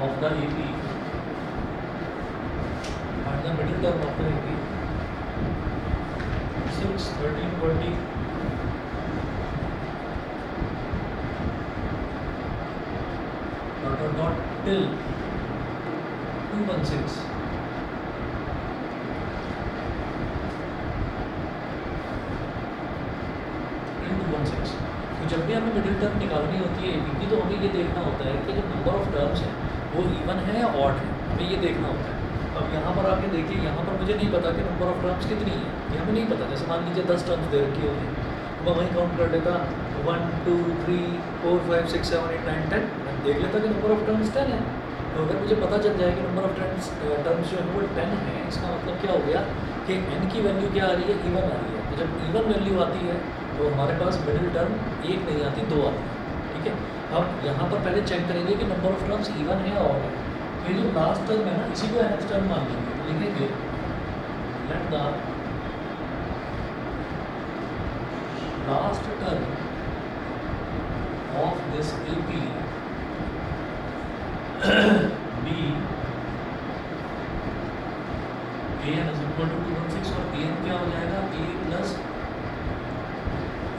of the AP, find the middle term of the AP, 6, 13, 20, dot till 216. तो जब भी हमें मिडिल टर्म निकालनी होती है एपी की, तो हमें ये देखना होता है कि जो नंबर ऑफ टर्म्स हैं वो इवन है या ऑड है, हमें ये देखना होता है। अब यहाँ पर आके देखिए, यहाँ पर मुझे नहीं पता कि नंबर ऑफ टर्म्स कितनी है, ये हमें नहीं पता। जैसे मान लीजिए 10 टर्म्स दे रखी होती, तो मैं वहीं काउंट कर लेता 1 2 3 4 5 6 7 8 9 10, मैं देख लेता कि नंबर ऑफ टर्म्स 10 है। तो अगर मुझे पता चल जाए कि नंबर ऑफ टर्म्स जो है वो 10 है, इसका मतलब क्या हो गया कि n की वैल्यू क्या आ रही है, इवन आ रही है। तो जब इवन वैल्यू आती है तो हमारे पास मिडिल टर्म एक नहीं आती, दो आती है। ठीक है, अब यहाँ पर पहले चेक करेंगे कि नंबर ऑफ टर्म्स इवन है या ऑड है। तो ये जो लास्ट टर्म है ना, इसी को nth टर्म मान लेंगे, लिखेंगे let the last term of this AP be an is equal to 216, और an क्या हो जाएगा, a plus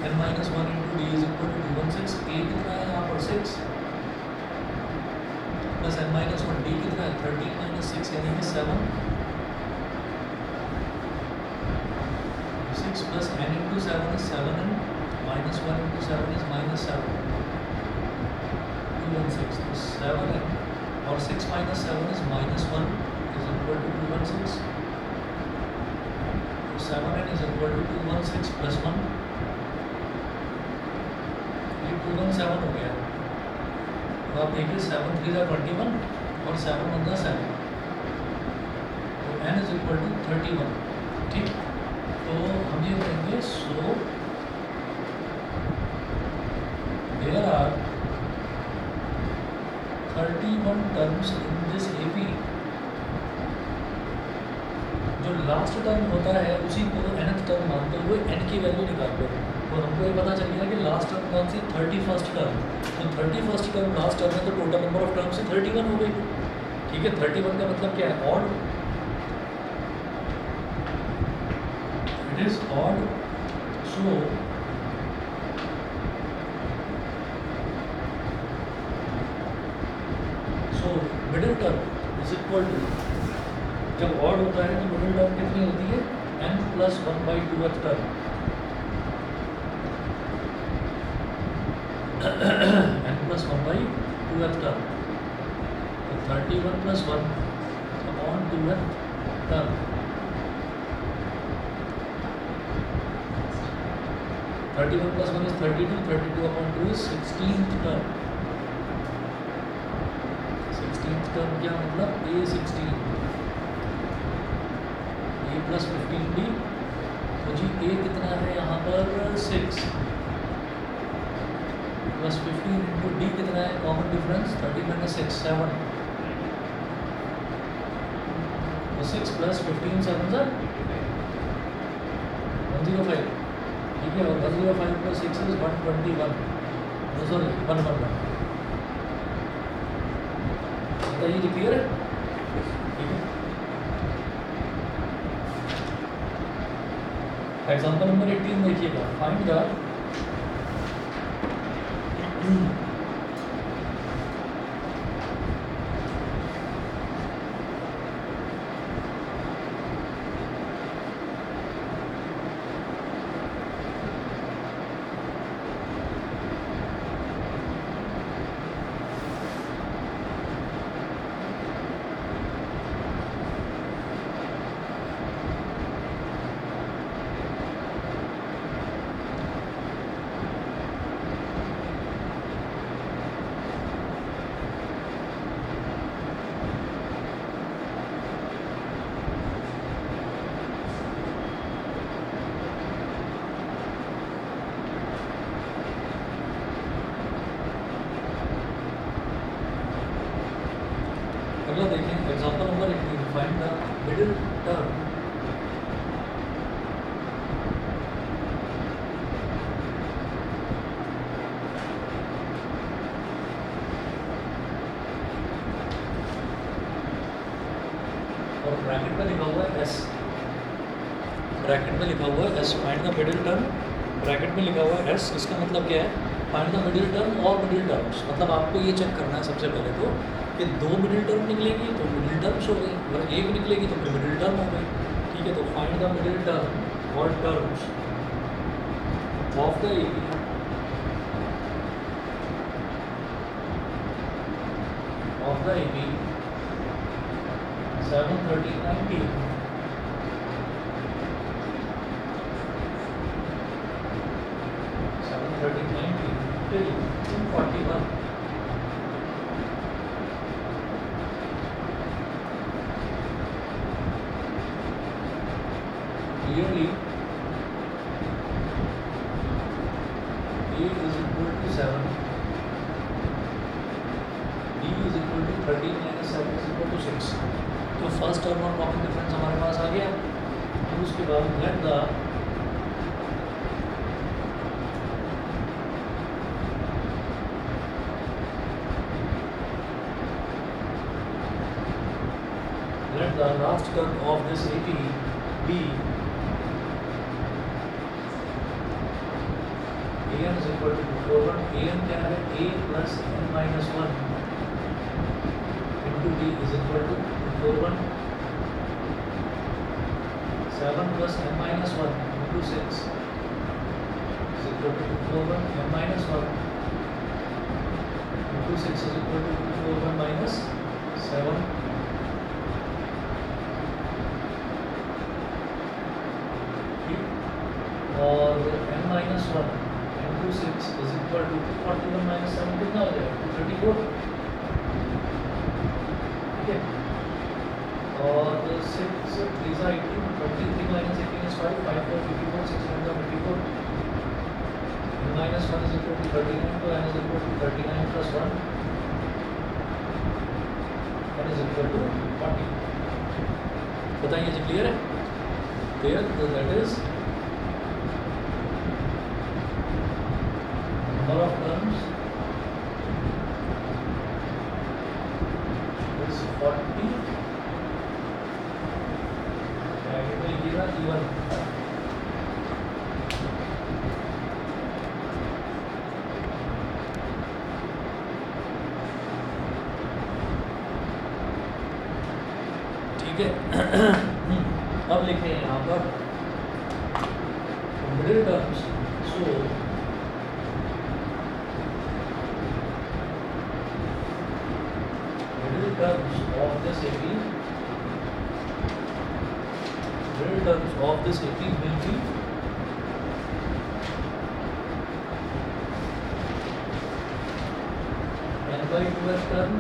n minus 1 into D is equal to 216। a कितना है यहाँ पर 6 प्लस n माइनस 1, डी कितना है 13 माइनस 6 यानी कि 7, 6 plus n into 7 is 7n minus 1 into 7 is minus 7, 216 तो 7n और 6 minus 7 is minus 1 is equal to 216। तो 7n is equal to 216 plus 1, 217 हो गया। तो आप देखिए 7 3 21 और 7 1 7, तो n इज इक्वल टू 31। ठीक, तो हम ये करेंगे so there are 31 terms in this AP। जो लास्ट टर्म होता है उसी को nth टर्म मानते हुए n की वैल्यू निकाल लो। तो हमको ये पता चल गया कि लास्ट टर्म कौन सी, 31st टर्म। तो 31st टर्म लास्ट टर्म है, तो टोटल नंबर ऑफ टर्म्स 31 हो गई। ठीक है, 31 का मतलब क्या है, odd, it is odd. So middle term is equal to, जब ऑड होता है तो मिडिल टर्म कितनी होती है, n plus 1/2th term, n plus 1/2th term, तो 31 plus 1 upon 2th term, 31 plus 1 is 32, 32 upon 2 is 16th term. 16th term क्या मतलब, a16, a प्लस 15d, तो जी a कितना है यहाँ पर 6 प्लस 15 इंटू डी कितना है, कॉमन डिफरेंस 30 माइनस 6 7, तो 6 प्लस 15 7 सर 105। ठीक है, और 105 प्लस 6 इज 121, सॉरी 111। बताइए जी, क्लियर है? ठीक है, एग्जाम्पल नंबर 18 देखिएगा, फाइंड द अगला देखें, example number 18, find the middle term bracket में लिखा हुआ है एस, ब्रैकेट में लिखा हुआ है S, find the middle term, bracket में लिखा हुआ है एस, इसका मतलब क्या है, फाइंड द मिडिल टर्म और मिडिल टर्म्स। मतलब आपको ये चेक करना है सबसे पहले तो कि दो मिडिल टर्म निकलेगी तो मिडिल टर्म्स हो गई, अगर एक निकलेगी तो फिर मिडिल टर्म हो गई। ठीक है, तो फाइंड द मिडिल टर्म और terms of the A B of the AB 7, 13, 19. 7, 13, 19 till 241. Clearly, A is equal to 7. is equal to 13 minus 7 is equal to 6. तो फर्स्ट टर्म और कॉमन डिफरेंस हमारे पास आ गया। फिर उसके बाद let the last term of this AP be an is equal to 4 an क्या है, a plus n minus 1 into d is equal to 4 7 plus n minus 1 into 6 is equal to 4 n minus 1 into 6 is equal to 4 minus 7 और n minus 1 into 6 is equal to 41 minus 7 कितना हो जाएगा, 34। ठीक है, और 6 3 18, 23 minus 18 is 5, 5 4 54, 6 9 54, n minus 1 is equal to 39, तो n is equal to 39 plus 1, n is equal to 40। बताइए जी, clear है? क्लियर, तो that is number of terms is 40, bracket में लिखिएगा even। ठीक है, अब लिखे हैं यहाँ पर middle terms. So terms of this AP, middle terms of this AP will be n by 2th term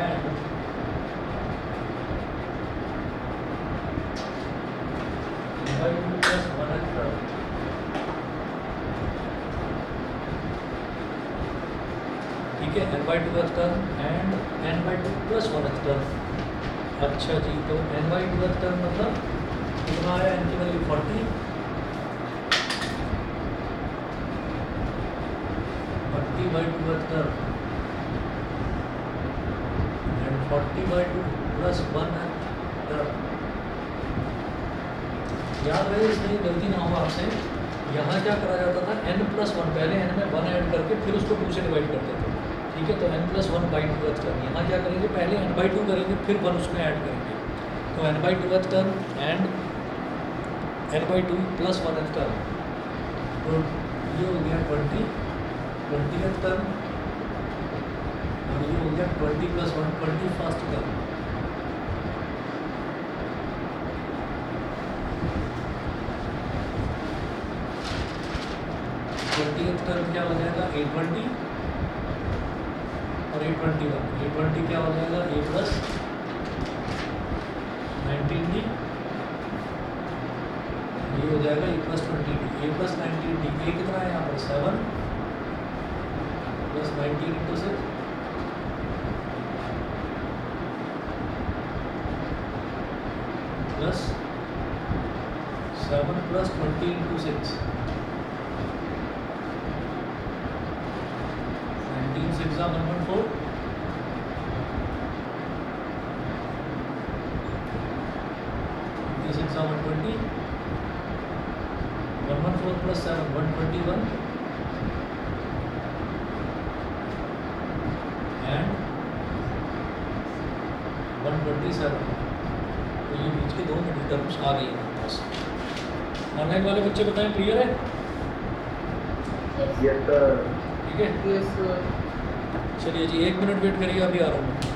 and n by 2 plus 1th term। ठीक है, n by 2th term and n by 2 plus 1th term। अच्छा जी, तो n by 2th term मतलब कितना आया, n की value 40, 40 by 2th term and 40 by 2 plus 1th term। याद रहे, इसमें गलती ना हो आपसे, यहाँ क्या करा जाता था, n plus 1, पहले n में 1 ऐड करके फिर उसको 2 से डिवाइड करते थे। ठीक है, तो n plus 1 by 2th term, यहाँ क्या करेंगे, पहले n by 2 करेंगे फिर 1 उसमें ऐड करेंगे। तो n by 2th term and n by 2 plus 1th term, तो ये हो गया 20th term और ये हो गया 20 plus 1 21st term। टर्म क्या हो जाएगा, 820 और 821। 820 क्या हो जाएगा, a plus 19d, ये हो जाएगा a plus 20d, a plus 19d। a कितना है यहाँ पर, 7 plus 19 into 6 plus 7 plus 20 into 6, 19 6 are 114, plus 7 121 and 127। तो ये बीच के दो मिडिल टर्म्स आ गई हमारे पास। ऑनलाइन वाले बच्चे बताएं क्लियर है? ठीक है, चलिए जी 1 मिनट वेट करिए, अभी आ रहा हूँ।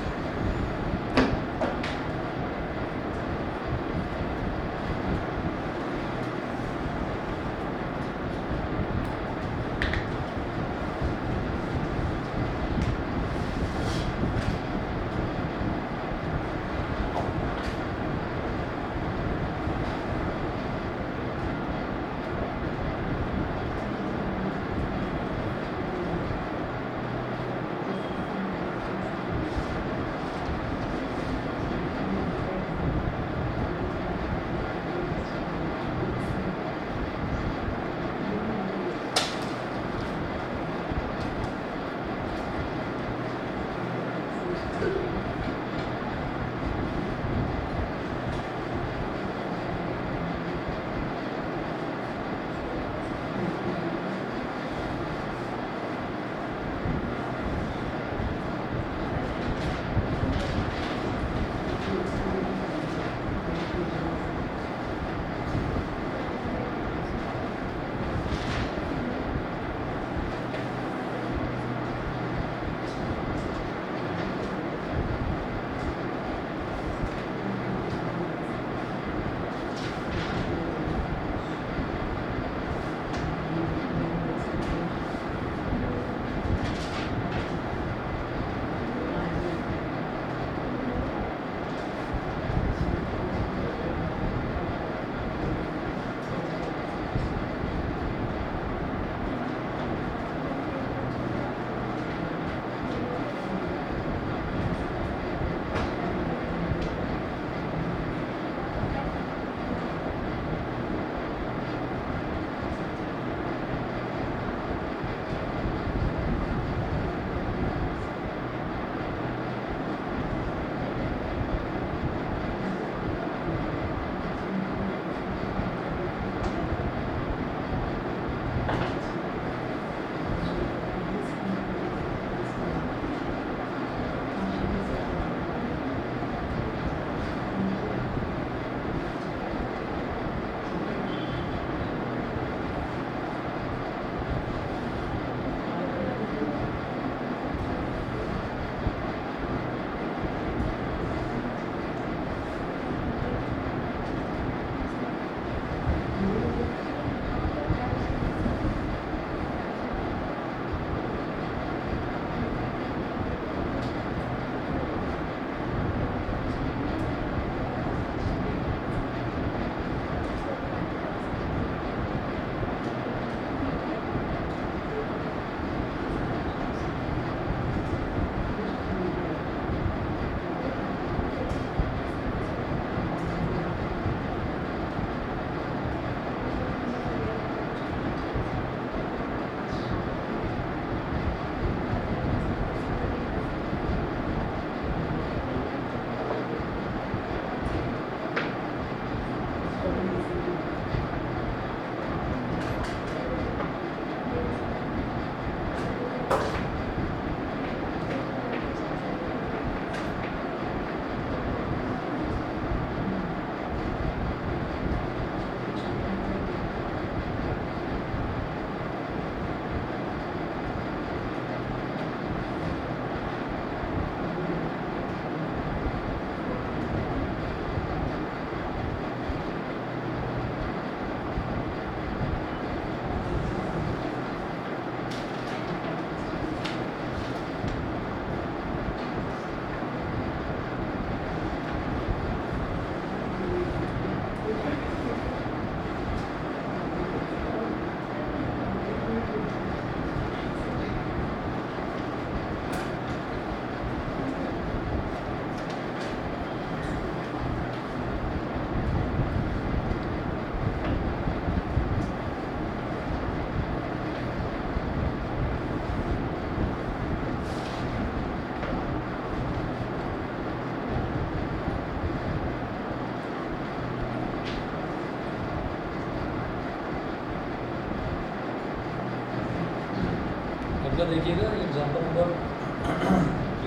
इसका देखिएगा एग्जाम्पल नंबर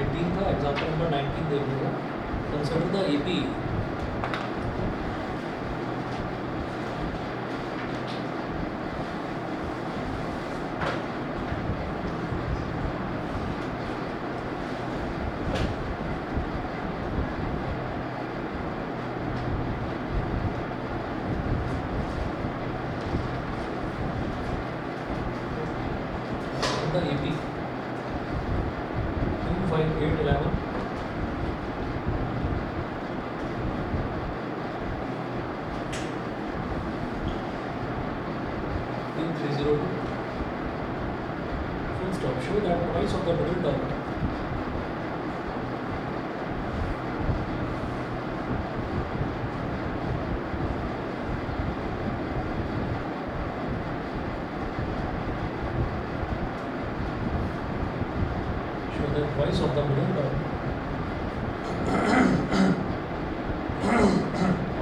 18 था, एग्जाम्पल नंबर 19 देखिएगा। Consider the AP the AP 25811 302 full stop. Show that price of the middle term price of the middle term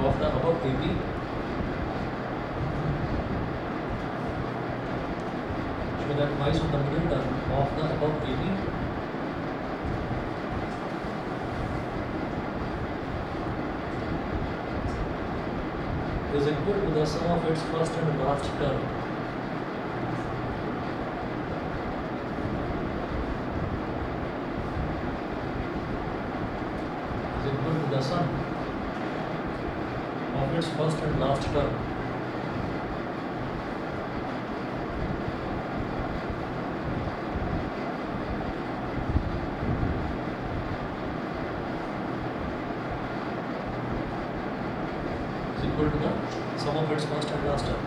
of the above AP show that price of the middle term of the above AP is equal to the sum of its first and last term. Is equal to the sum of its first and last term. Is equal to the sum of its first and last term.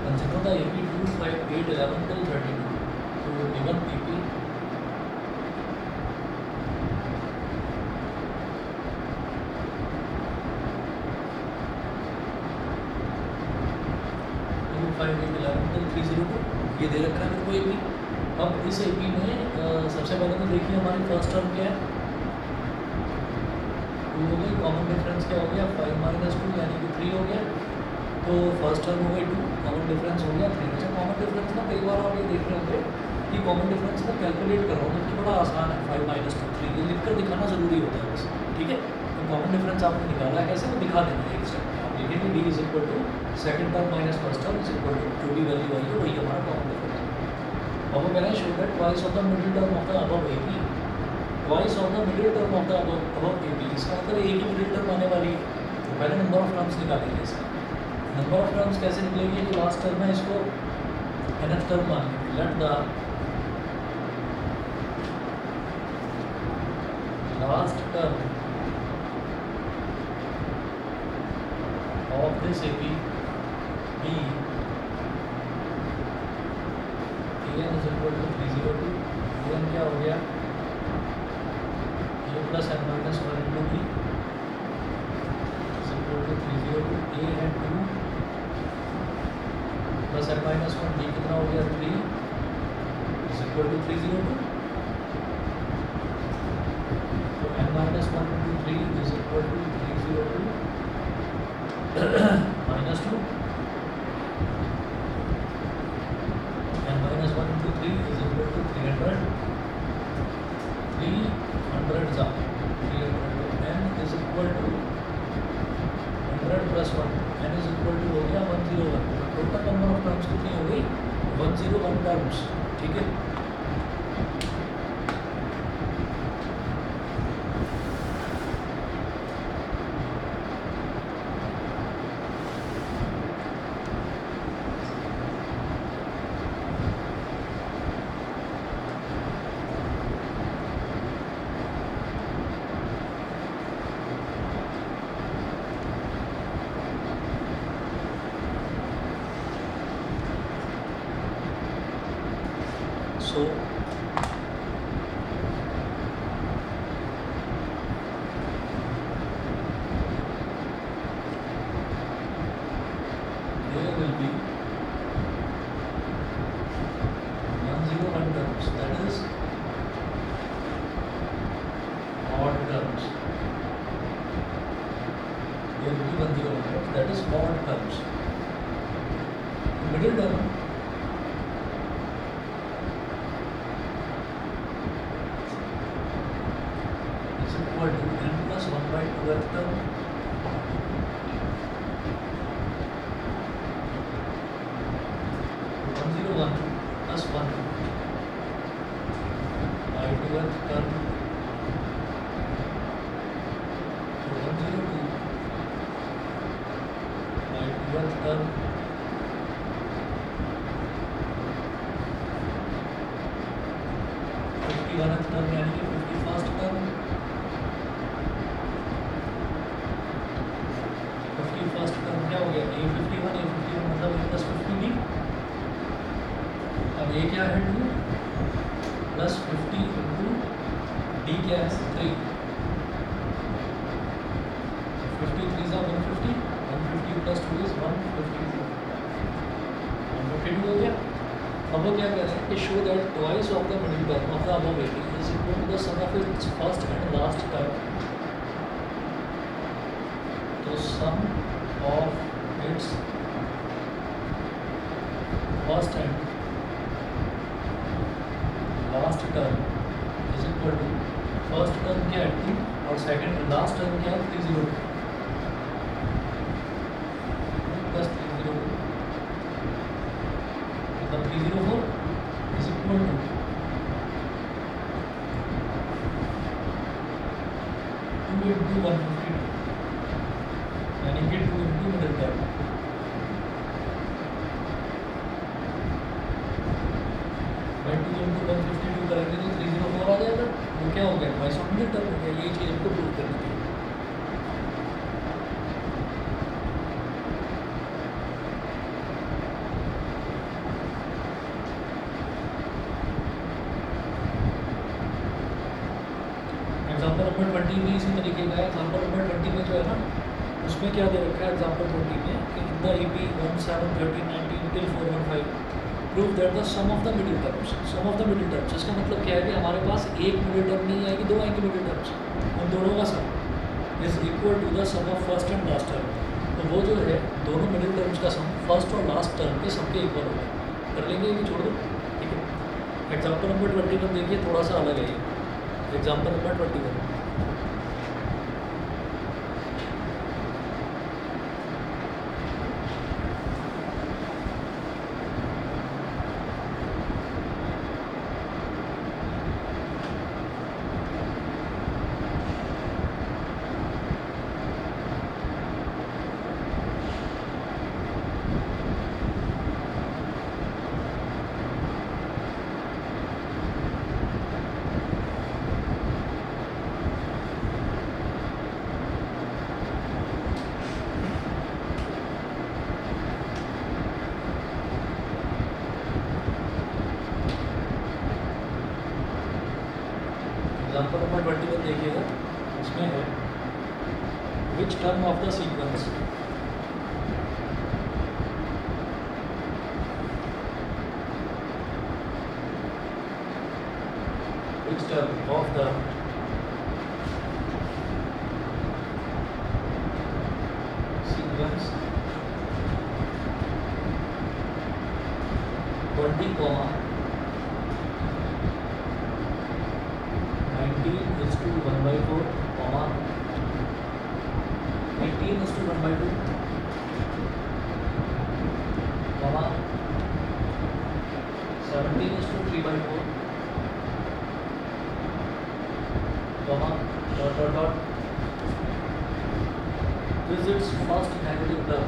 Consider the AP 25811 till 32. So given AP ये दे रखा है मेरे को AP. अब इस AP में सबसे पहले तो देखिए हमारी फर्स्ट टर्म क्या है, 2 हो गई, कॉमन डिफरेंस क्या हो गया 5 - 2 यानी कि 3 हो गया। तो फर्स्ट टर्म हो गई 2, कॉमन डिफरेंस हो गया 3। अच्छा कॉमन डिफरेंस ना कई बार आप ये देख रहे होंगे कि कॉमन डिफरेंस ना कैलकुलेट कर रहा हूँ तो बड़ा आसान है, 5 - 2 3 ये लिख कर दिखाना ज़रूरी होता है बस, ठीक है। तो कॉमन डिफरेंस आपने निकाला है कैसे, वो दिखा देना एक स्टेप में। आप लिखेंगे D is equal to second term minus first term is equal to जो भी वैल्यू आई है वही हमारा कॉमन डिफरेंस है। अब वो कह रहे हैं show that twice of the middle term of the above AP, twice of the middle term of the above AP, इसका मतलब एक ही मिडिल टर्म आने वाली है। तो पहले नंबर ऑफ टर्म्स निकालेंगे इसका। नंबर ऑफ टर्म्स कैसे निकलेगी, जो लास्ट टर्म है इसको nth टर्म मान लेंगे। Let the last term of this AP B an is equal to 302, an क्या हो गया a plus n minus 1 into b is equal to 302, a and 2 plus n minus 1 b कितना हो गया 3 is equal to 302। तो n minus 1 into 3 is equal to 302 minus 2 and minus 1 into 3 is equal to 300 300 n is equal to 100 plus 1 n is equal to हो गया 101। Total number of terms कितनी हो गई 101 terms, ठीक है। So there will be 101 terms middle term is equal to n plus 1/2th term plus 1 by 2th term so 102 by 2th term 51th term यानी कि 51st term 51st term क्या हो गया A51 मतलब A plus 50 अब ये क्या है 2 प्लस 50 इंटू डी क्या है 3 50 3 सा 150 150 प्लस 2 इज 152 हो गया। अब वो क्या कह रहे हैं कि show that twice of the middle term of the above waiting is equal to the sum of its first and last term तो sum of its first and last term is equal to first term क्या है 2 और second last term क्या है 302 plus 302 मतलब 304 is equal to 2 into 152 यानी कि 2 into middle term by 2 into 152 करेंगे तो 304 आ जाएगा। वो क्या हो गया ट्वाइस ऑफ मिडिल टर्म हो गया। यही चीज़ हमको प्रूव करनी थी। एग्जाम्पल नंबर 20 भी इसी तरीके का है। एग्जाम्पल नंबर 20 में जो है ना उसमें क्या दे रखा है एग्जाम्पल 20 में कि in the EP 171319 till 415 prove that the sum of the middle terms इसका मतलब क्या है कि हमारे पास एक मिडिल टर्म नहीं आएगी, दो आएंगे मिडिल टर्म्स, उन दोनों का sum is equal to the sum of first and last term. तो वो जो है दोनों मिडिल टर्म्स का सम फर्स्ट और लास्ट टर्म के सम के इक्वल होगा। कर लेंगे ये भी छोड़ दो, ठीक है। एग्जाम्पल नंबर 21 देखिए थोड़ा सा अलग है ये। एग्जाम्पल नंबर 21 एग्जाम्पल नंबर 21 देखिएगा, उसमें है which term of the sequence which term of the sequence 20, 19 is to 1/4, 18 is to 1/2, 17 is to 3/4, this is its first negative term.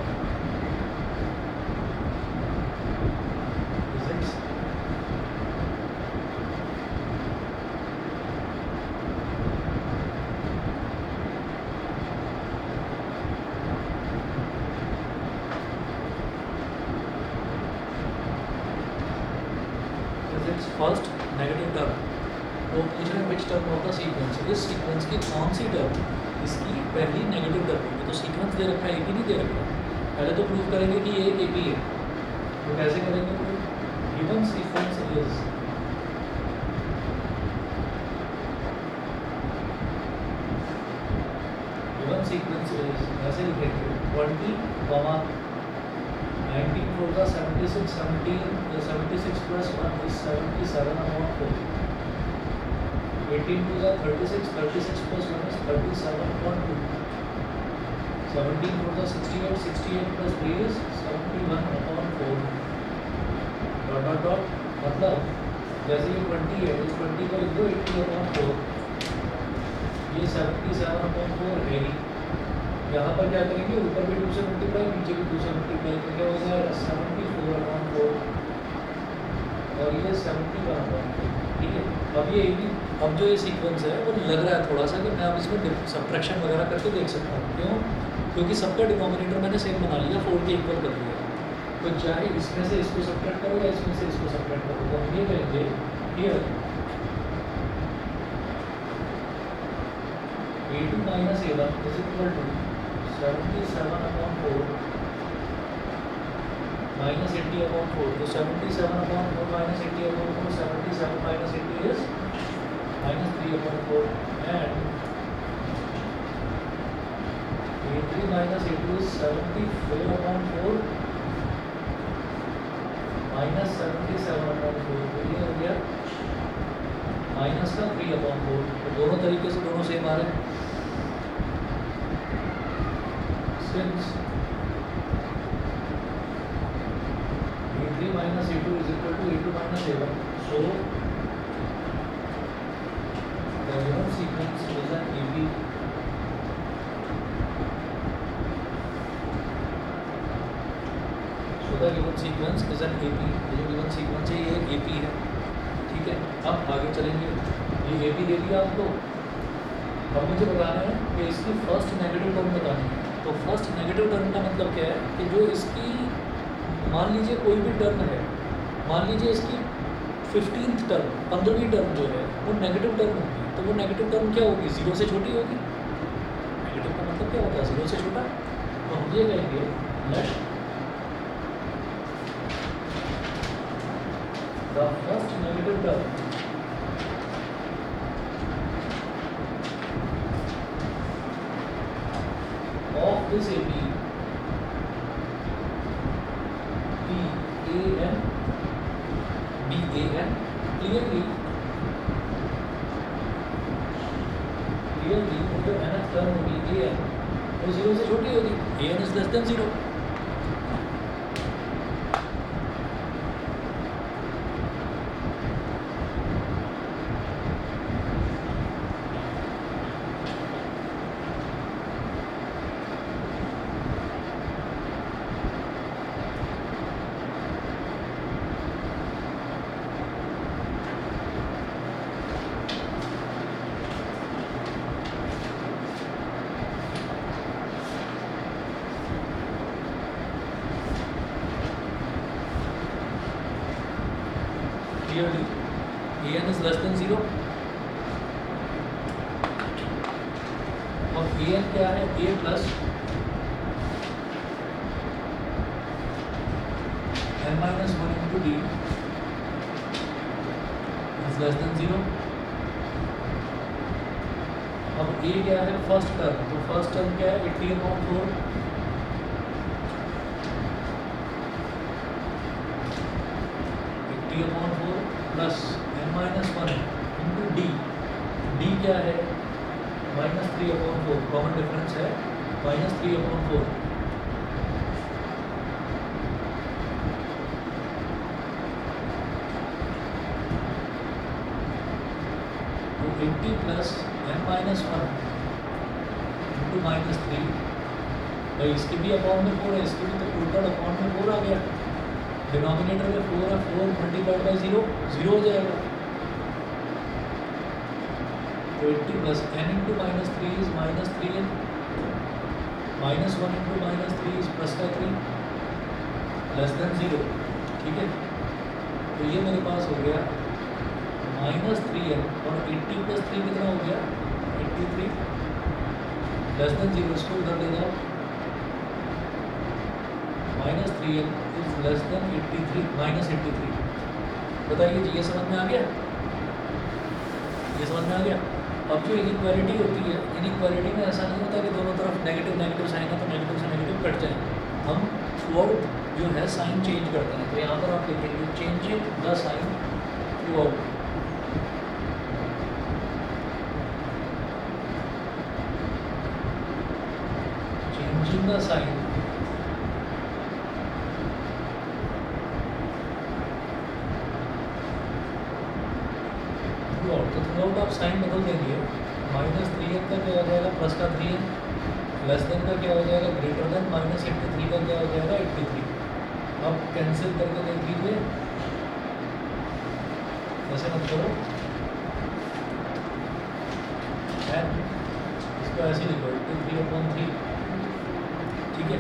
This is its first negative term. तो पूछ रहे हैं which term of the sequence, इस sequence की कौन सी term इसकी पहली negative term होगी। तो सीक्वेंस दे रखा है, AP नहीं दे रखा। पहले तो प्रूव करेंगे कि ये AP है। तो कैसे करेंगे? तो गिवन सीक्वेंस इज ऐसे लिखेंगे 20, 19, 4 का 76 प्लस 1 is 77/4. 18 2 का 36 plus 1 is 37.2. 17 4 का 68 plus 3 is 71/4. डॉट मतलब जैसे ये 20 है, इस 20 को लिख दो 80/4. ये 77/4 है ही. यहाँ पर क्या करेंगे, ऊपर भी 2 से मल्टीप्लाई, नीचे भी 2 से मल्टीप्लाई, तो क्या हो जाएगा 74/4 और ये 71/4. ठीक है. अब जो ये सीक्वेंस है वो लग रहा है थोड़ा सा कि मैं अब इसमें सब्ट्रैक्शन वगैरह करके देख सकता हूँ. क्यों? क्योंकि सबका डिनोमिनेटर मैंने सेम बना लिया, 4 के इक्वल कर दिया. तो चाहे इसमें से इसको सब्ट्रैक्ट करो या इसमें से इसको सब्ट्रैक्ट करो, तो हम ये करेंगे here A2 minus A1 is equal to 77/4 minus 80/4. तो 77/4 minus 80/4, 77 minus 80 is minus 3/4, and A3 minus A2 is 74/4 minus 77/4. तो ये हो गया माइनस का 3/4. तो दोनों तरीके से दोनों सेम आ रहे हैं. Since A3 minus A2 is equal to A2 minus A1, so the given sequence is an AP. So the given sequence is an AP. ये जो given sequence है ये AP है. ठीक है. अब आगे चलेंगे. ये AP दे दिया आपको. अब मुझे बताना है कि इसकी फर्स्ट नेगेटिव टर्म बतानी है. तो फर्स्ट नेगेटिव टर्म का मतलब क्या है कि जो इसकी, मान लीजिए कोई भी टर्म है, मान लीजिए इसकी 15th टर्म, 15वीं टर्म जो है वो नेगेटिव टर्म होगी. तो वो नेगेटिव टर्म क्या होगी? 0 से छोटी होगी. नेगेटिव का मतलब क्या होता है? 0 से छोटा. तो हम ये कहेंगे let the first negative term of this AP BAN clearly जो nth टर्म होगी AN वो 0 से छोटी होगी. AN is less than 0. Clearly AN is less than 0. और AN क्या है? A plus n minus 1 into D is less than 0. अब A क्या है? First term. तो फर्स्ट टर्म क्या है? 80/4 80/4 plus n minus 1 into D. D क्या है? minus 3/4. कॉमन डिफरेंस है minus 3/4. तो 80 plus n minus 1 into minus 3. भाई इसकी भी अपॉन में 4 है, इसकी भी, तो टोटल अपॉन में 4 आ गया. डिनोमिनेटर में 4 है, 4 मल्टीप्लाइड बाई 0 हो जाएगा. तो 80 plus n into minus 3 is minus 3n, minus 1 into minus 3 is plus का 3 लेस देन 0. ठीक है. तो ये मेरे पास हो गया माइनस 3n और 80 प्लस 3 कितना हो गया? 83 लेस देन 0. इसको उधर दे दो. Minus 3n is less than 83 minus 83. बताइए जी, ये समझ में आ गया? ये समझ में आ गया? अब जो इनइक्वालिटी होती है, इनइक्वालिटी में ऐसा नहीं होता कि दोनों तरफ नेगेटिव नेगेटिव साइन है तो नेगेटिव से नेगेटिव कट जाए. हम थ्रू आउट जो है साइन चेंज करते हैं। तो यहाँ पर आप लिखेंगे changing the sign throughout. Changing the sign throughout. तो थ्रू आउट आप साइन बदल देंगे। -3n का क्या हो जाएगा प्लस का 3n, लेस देन का क्या हो जाएगा ग्रेटर देन, -83 का क्या हो जाएगा 83। अब कैंसिल करके देख लीजिए, ऐसे मत करो, इसको ऐसे लिखो 83/3। ठीक है,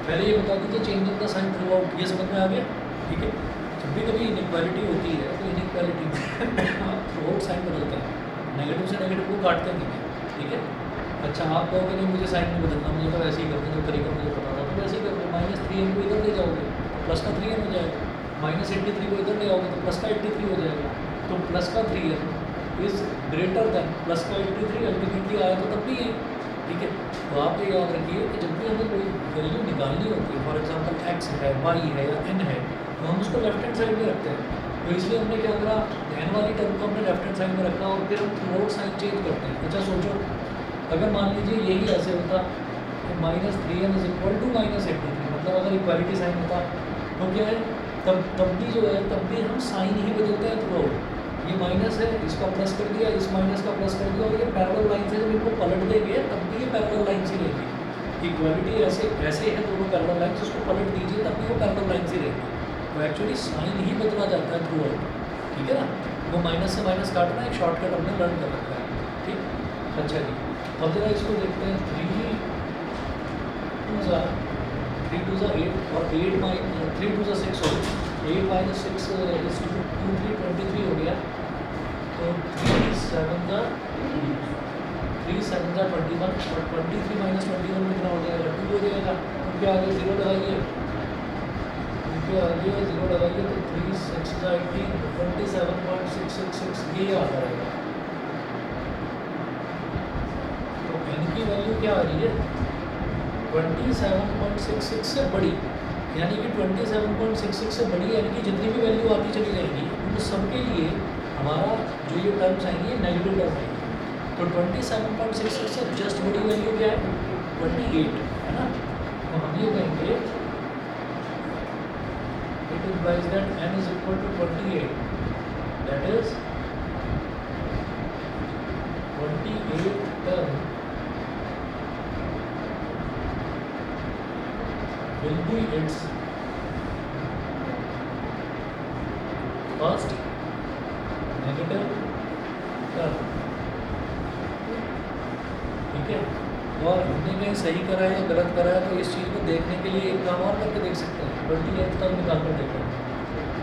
पहले ये बता दीजिए changing the sign throughout, ये समझ में आ गया। ठीक है, जब भी कभी इनइक्वालिटी होती है तो इनइक्वालिटी में आप थ्रू आउट साइन बदलते हैं, नेगेटिव से नेगेटिव को काटते नहीं हैं। ठीक है, अच्छा आप कहोगे नहीं मुझे साइन नहीं बदलना, मुझे तो ऐसे ही करना, जो तरीका मुझे पता था तो वैसे ही करोगे। -3n को इधर ले जाओगे तो प्लस का 3n हो जाएगा, -83 को इधर ले आओगे तो प्लस का 83 हो जाएगा। तो प्लस का 3n is greater than plus का 83, अल्टीमेटली आया तो तब भी है। ठीक है, तो आप ये याद रखिए कि जब भी हमें कोई वैल्यू निकालनी होती है, फॉर एग्जांपल x है, y है या n है, तो हम उसको लेफ्ट हैंड साइड में रखते हैं। तो इसलिए हमने क्या करा, n वाली टर्म को हमने लेफ्ट हैंड साइड में रखा और फिर हम थ्रू आउट साइन चेंज करते हैं। अच्छा सोचो, अगर मान लीजिए यही ऐसे होता कि -3n इज इक्वल टू -83, मतलब अगर इक्वालिटी साइन होता तो क्या है, तब भी जो है तब भी हम साइन ही बदलते हैं थ्रू आउट। ये माइनस है, इसका प्लस कर दिया, इस माइनस का प्लस कर दिया, और ये पैरेलल लाइन से जब इनको पलट देंगे तब भी ये पैरेलल लाइन से रहेगी। इक्वालिटी ऐसे ऐसे है दोनों पैरेलल लाइन, उसको पलट दीजिए तब भी वो पैरेलल लाइन से रहेगी। तो एक्चुअली साइन ही बदला जाता है थ्रू आउट। ठीक है ना, वो माइनस से माइनस काटना एक शॉर्टकट हमने लर्न कर रखा है। ठीक, अच्छा जी, अब जरा इसको देखते हैं। 3 2 8 और 8 3 2 6 हो, 8 - 6 is 2 3 23 हो गया। तो 3 7 का 21 और 23 - 21 कितना हो जाएगा 2 हो जाएगा। उनके आगे 0 लगाइए, उनके आगे 0 लगाइए तो 3 6 18 27.666 ये आता रहेगा। तो n की वैल्यू क्या आ रही है 27.66 से बड़ी, यानी कि 27.66 से बड़ी यानी कि जितनी भी वैल्यू आती चली जाएगी उन सबके लिए हमारा जो ये टर्म्स आएंगी नेगेटिव टर्म आएंगी। तो 27.66 से जस्ट बड़ी वैल्यू क्या है 28 है ना। तो हम ये कहेंगे it implies that n is equal to 28, that is 28 term will be its first negative term। ठीक है, और हमने कहीं सही करा है या गलत करा है तो इस चीज़ को देखने के लिए एक काम और करके देख सकते हैं। 28th टर्म निकाल कर देखें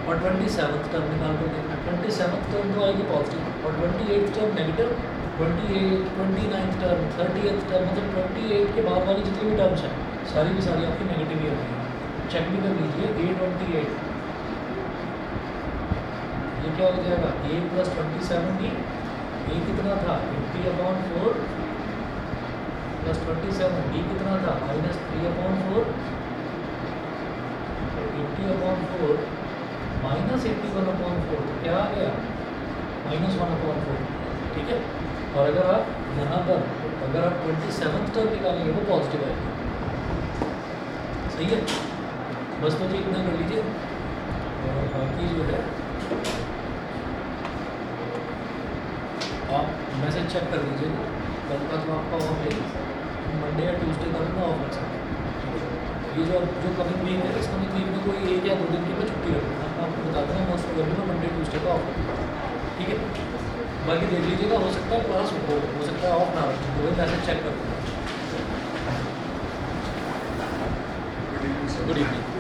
और 27th टर्म निकाल कर देखें। 27th टर्म तो आएगी पॉजिटिव और 28th term negative, 28 29th term 30th term मतलब 28 के बाद वाली जितनी भी टर्म्स हैं सारी की सारी आपकी नेगेटिव ही होती है। चेक भी कर लीजिए A28 ये क्या हो जाएगा A + 27D। A कितना था 50/4 + 27, D कितना था -3/4, 50/4 -81/4 तो क्या आ गया -1/4। ठीक है, और अगर आप यहाँ पर अगर आप 27th टर्म निकालेंगे वो पॉजिटिव आएगा। सही है, बस मुझे इतना कर लीजिए और बाकी जो है आप मैसेज चेक कर लीजिए। कल का तो आपका ऑफ है, मंडे या ट्यूसडे का भी मैं ऑफ रख सकता हूँ। ये जो कमिंग वीक है इस कमिंग वीक में कोई 1 या 2 दिन की मैं छुट्टी रखूँगा। मैं आपको बताता हूँ मोस्ट प्रोबेबली मैं मंडे ट्यूसडे का ऑफ रखूँगा। ठीक है, बाकी देख लीजिएगा, हो सकता है क्लास हो सकता है ऑफ ना रखें, तो वही मैसेज चेक कर लूँगा। Good evening.